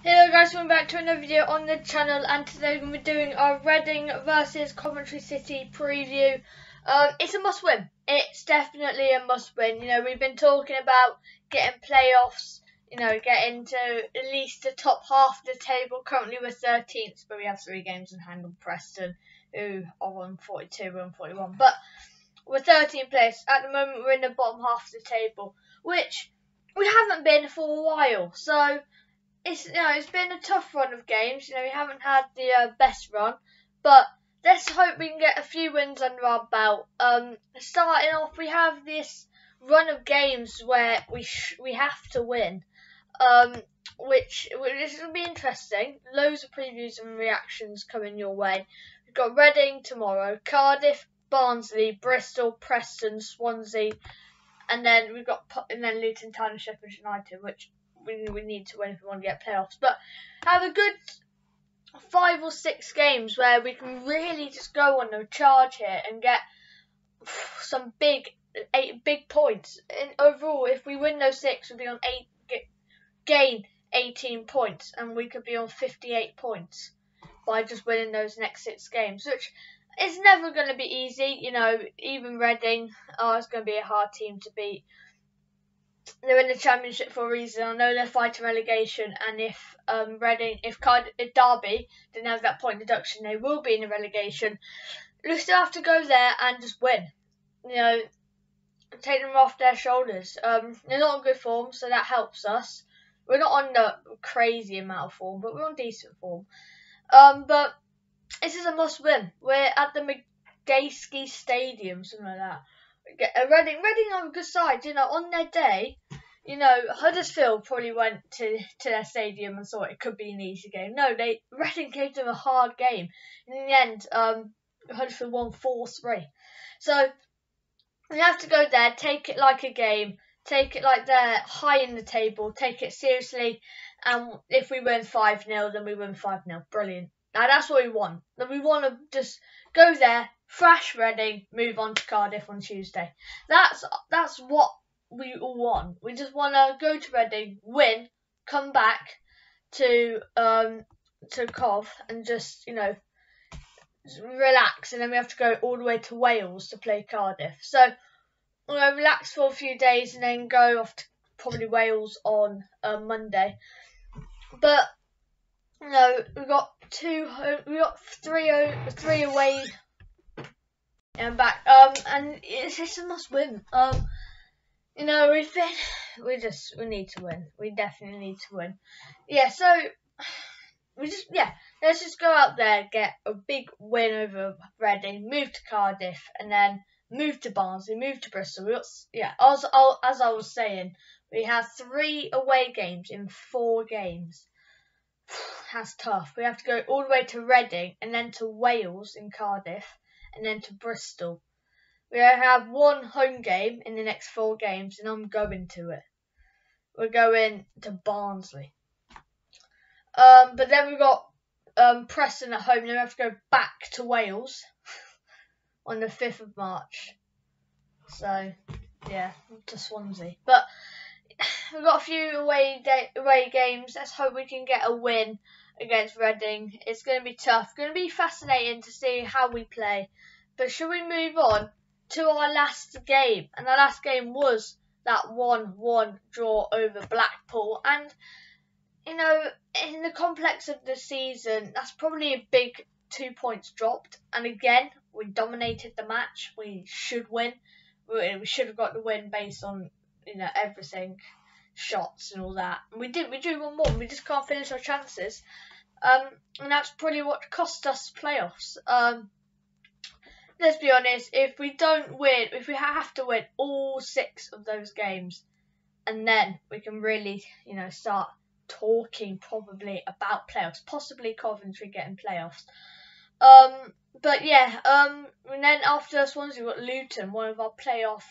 Hello guys, welcome back to another video on the channel, and today we're going to be doing our Reading versus Coventry City preview. It's a must win. It's definitely a must win. You know, we've been talking about getting playoffs, you know, getting to at least the top half of the table. Currently we're 13th, but we have 3 games in hand on Preston, who are on 42, we're on 41. But we're 13th place. At the moment we're in the bottom half of the table, which we haven't been for a while. So it's been a tough run of games. You know, we haven't had the best run, but let's hope we can get a few wins under our belt. Starting off, we have this run of games where we have to win, which is going to be interesting. Loads of previews and reactions coming your way. We've got Reading tomorrow, Cardiff, Barnsley, Bristol, Preston, Swansea, and then Luton Town and Sheffield United, which we need to win if we want to get playoffs. But have a good 5 or 6 games where we can really just go on a charge here and get some big points. And overall, if we win those 6, we'll be on gain 18 points, and we could be on 58 points by just winning those next 6 games, which is never going to be easy. You know, even Reading is going to be a hard team to beat. They're in the Championship for a reason. I know they're fighting relegation, and if Derby didn't have that point deduction, they will be in the relegation. We still have to go there and just win. You know, take them off their shoulders. They're not in good form, so that helps us. We're not on the crazy amount of form, but we're on decent form. But this is a must win. We're at the McGaskey Stadium, something like that. Reading are a good side, you know, on their day. You know, Huddersfield probably went to their stadium and thought it could be an easy game. No, Reading gave them a hard game. In the end, Huddersfield won 4-3. So we have to go there, take it like a game, take it like they're high in the table, take it seriously, and if we win 5-0, then we win 5-0. Brilliant. Now that's what we want. We want to just go there, thrash Reading, move on to Cardiff on Tuesday. That's what we all want. We just want to go to Reading, win, come back to Cov, and just, you know, relax. And then we have to go all the way to Wales to play Cardiff. So we're going to relax for a few days and then go off to probably Wales on Monday. But you know, we got 3 away and back. And it's just a must win. You know, we need to win. We definitely need to win. Yeah, so let's just go out there, get a big win over Reading, move to Cardiff, and then move to Barnsley, move to Bristol. As I was saying, we have 3 away games in 4 games. That's tough. We have to go all the way to Reading, and then to Wales in Cardiff, and then to Bristol. We have 1 home game in the next 4 games, and I'm going to it. We're going to Barnsley. But then we've got Preston at home. Then we have to go back to Wales on the 5th of March. So, yeah, to Swansea. But we've got a few away games. Let's hope we can get a win against Reading. It's going to be tough. It's going to be fascinating to see how we play. But should we move on to our last game? And our last game was that 1-1 draw over Blackpool. And, you know, in the complex of the season, that's probably a big 2 points dropped. And again, we dominated the match. We should win. We should have got the win based on, you know, everything, shots and all that. And we did. We drew 1-1. We just can't finish our chances. And that's probably what cost us playoffs. Let's be honest, if we don't win, if we have to win all 6 of those games, and then we can really, you know, start talking probably about playoffs, possibly Coventry getting playoffs. But yeah, and then after Swansea, we've got Luton, one of our playoff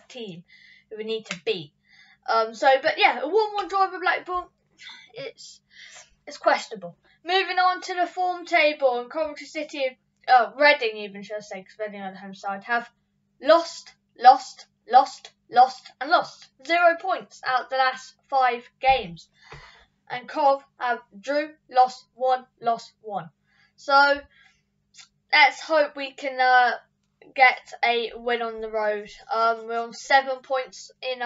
team who we need to beat. But yeah, a 1-1 draw with Blackpool, it's questionable. Moving on to the form table, and Coventry City, Reading even, should I say, because Reading on the home side, have lost, lost, and lost. 0 points out the last 5 games. And Cov have drew, lost, won, lost, won. So let's hope we can get a win on the road. We're on 7 points in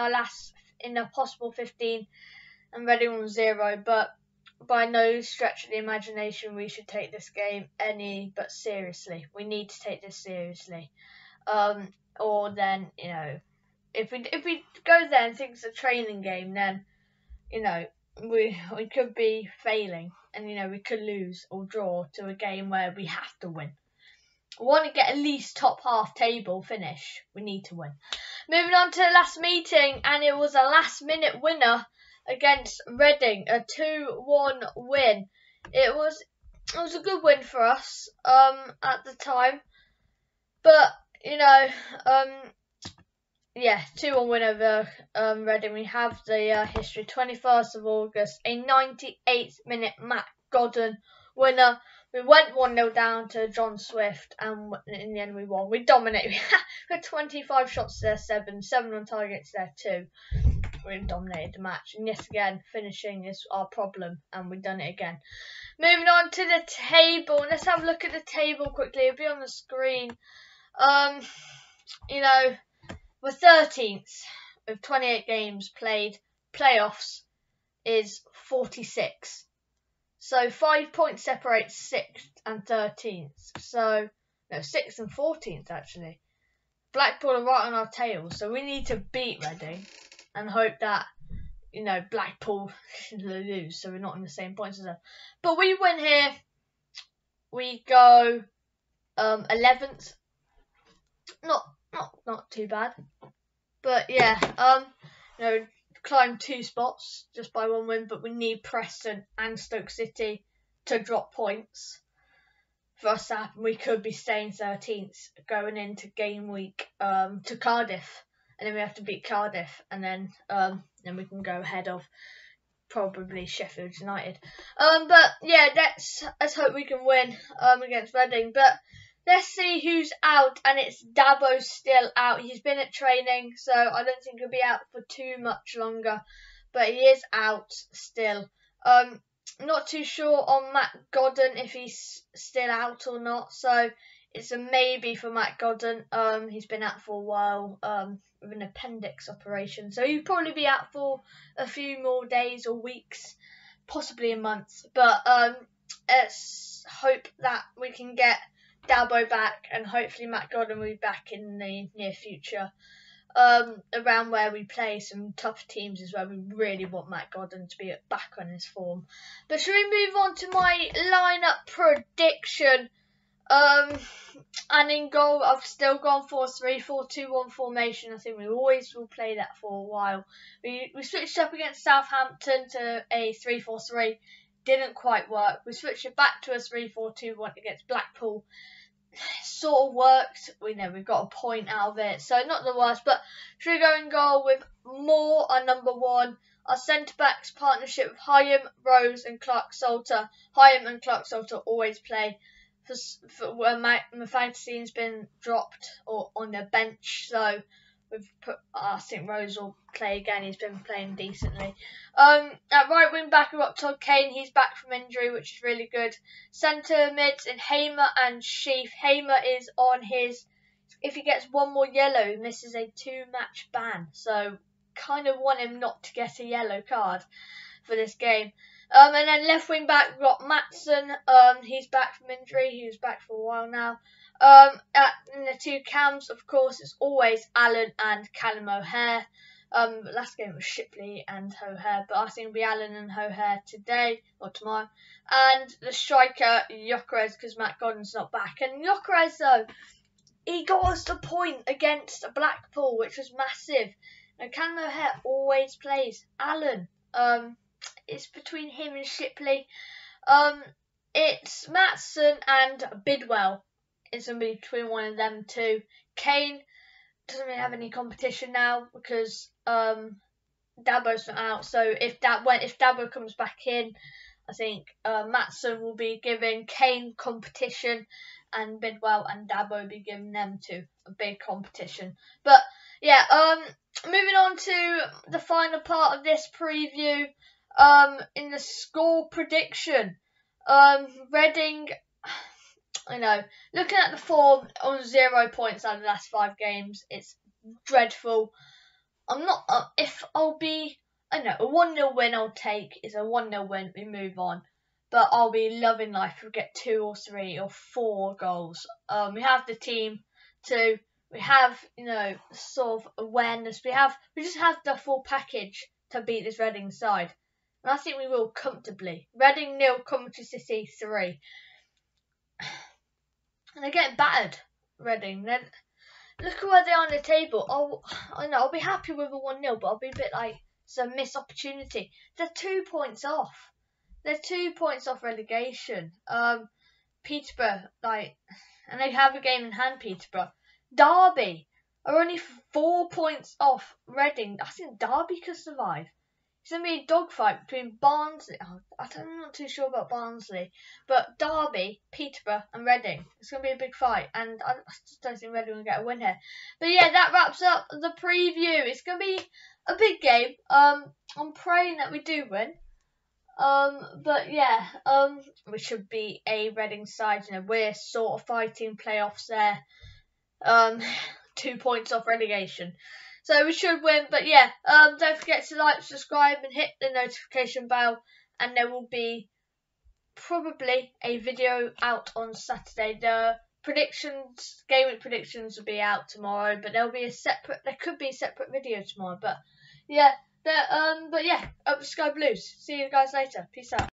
a possible 15, and Reading on 0. But by no stretch of the imagination, we should take this game but seriously. We need to take this seriously. Or then, if we go there and think it's a training game, then we could be failing, and we could lose or draw to a game where we have to win. We want to get at least top half table finish. We need to win. Moving on to the last meeting, and it was a last minute winner against Reading, a 2-1 win. It was a good win for us at the time, but 2-1 win over Reading. We have the history. 21st of August, a 98th minute Matt Godden winner. We went 1-0 down to John Swift, and in the end we won. We dominated. We had 25 shots to their 7 on target to their 2. We dominated the match, and yet again, finishing is our problem, and we've done it again. Moving on to the table. Let's have a look at the table quickly. It'll be on the screen. We're 13th with 28 games played. Playoffs is 46. So 5 points separates 6th and 13th. So, no, 6th and 14th actually. Blackpool are right on our tail, so we need to beat Reading and hope that, Blackpool lose, so we're not in the same points as them. But we win here. We go 11th. Not too bad. But yeah, climb 2 spots just by 1 win, but we need Preston and Stoke City to drop points for us to happen. We could be staying 13th going into game week to Cardiff, and then we have to beat Cardiff, and then we can go ahead of probably Sheffield United. But yeah, let's hope we can win against Reading. But let's see who's out, and it's Dabo's still out. He's been at training, so I don't think he'll be out for too much longer, but he is out still. Not too sure on Matt Godden if he's still out or not, so it's a maybe for Matt Godden. He's been out for a while with an appendix operation, so he'll probably be out for a few more days or weeks, possibly a month. But let's hope that we can get Dabo back, and hopefully Matt Godden will be back in the near future. Around where we play some tough teams is where we really want Matt Godden to be back on his form. But should we move on to my lineup prediction? And in goal, I've still gone for a 3-4-2-1 formation. I think we always will play that for a while. We switched up against Southampton to a 3-4-3. Didn't quite work. We switched it back to a 3-4-2-1 against Blackpool. Sort of worked. We've got a point out of it, so not the worst. But should we go in goal with Moore, our number 1? Our centre backs partnership with Hyam, Rose, and Clark Salter. Hyam and Clark Salter always play for when Fantasy's been dropped or on the bench, so we've put. I think Rose will play again. He's been playing decently. At right wing back, we've got Todd Kane. He's back from injury, which is really good. Centre mids in Hamer and Sheaf. Hamer is on his. If he gets 1 more yellow, he misses a 2-match ban. So kind of want him not to get a yellow card for this game. And then left wing back, we've got Matson. He's back from injury. He was back for a while now. In the 2 cams, of course, it's always Allen and Callum O'Hare. Last game was Shipley and O'Hare, but I think it'll be Allen and O'Hare today or tomorrow. And the striker, Gyökeres, because Matt Godden's not back. And Gyökeres, though, he got us the point against Blackpool, which was massive. And Callum O'Hare always plays. Allen, it's between him and Shipley. It's Matson and Bidwell. It's going to be between one of them 2. Kane doesn't really have any competition now because Dabo's not out. So if Dabo comes back in, I think Matson will be giving Kane competition, and Bidwell and Dabo will be giving them 2 a big competition. But yeah, moving on to the final part of this preview, in the score prediction, Reading, looking at the form on 0 points out of the last 5 games, it's dreadful. I'm not, if I'll be, a 1-0 win I'll take is a 1-0 win, we move on. But I'll be loving life if we get 2 or 3 or 4 goals. We have the team to, we have, sort of awareness. We just have the full package to beat this Reading side. And I think we will comfortably. Reading 0, Coventry City 3. And they're getting battered, Reading. Look at where they are on the table. I'll be happy with a 1-0, but I'll be a bit like, it's a missed opportunity. They're 2 points off. They're 2 points off relegation. Peterborough, and they have a game in hand, Peterborough. Derby are only 4 points off Reading. I think Derby could survive. It's going to be a dogfight between Barnsley. I'm not too sure about Barnsley. But Derby, Peterborough and Reading. It's going to be a big fight. And I just don't think Reading will get a win here. But yeah, that wraps up the preview. It's going to be a big game. I'm praying that we do win. But yeah, we should be a Reading side. We're sort of fighting playoffs there. 2 points off relegation. So we should win, but yeah, don't forget to like, subscribe and hit the notification bell, and there will be probably a video out on Saturday. The game week predictions will be out tomorrow, but there could be a separate video tomorrow, but yeah, up the Sky Blues. See you guys later. Peace out.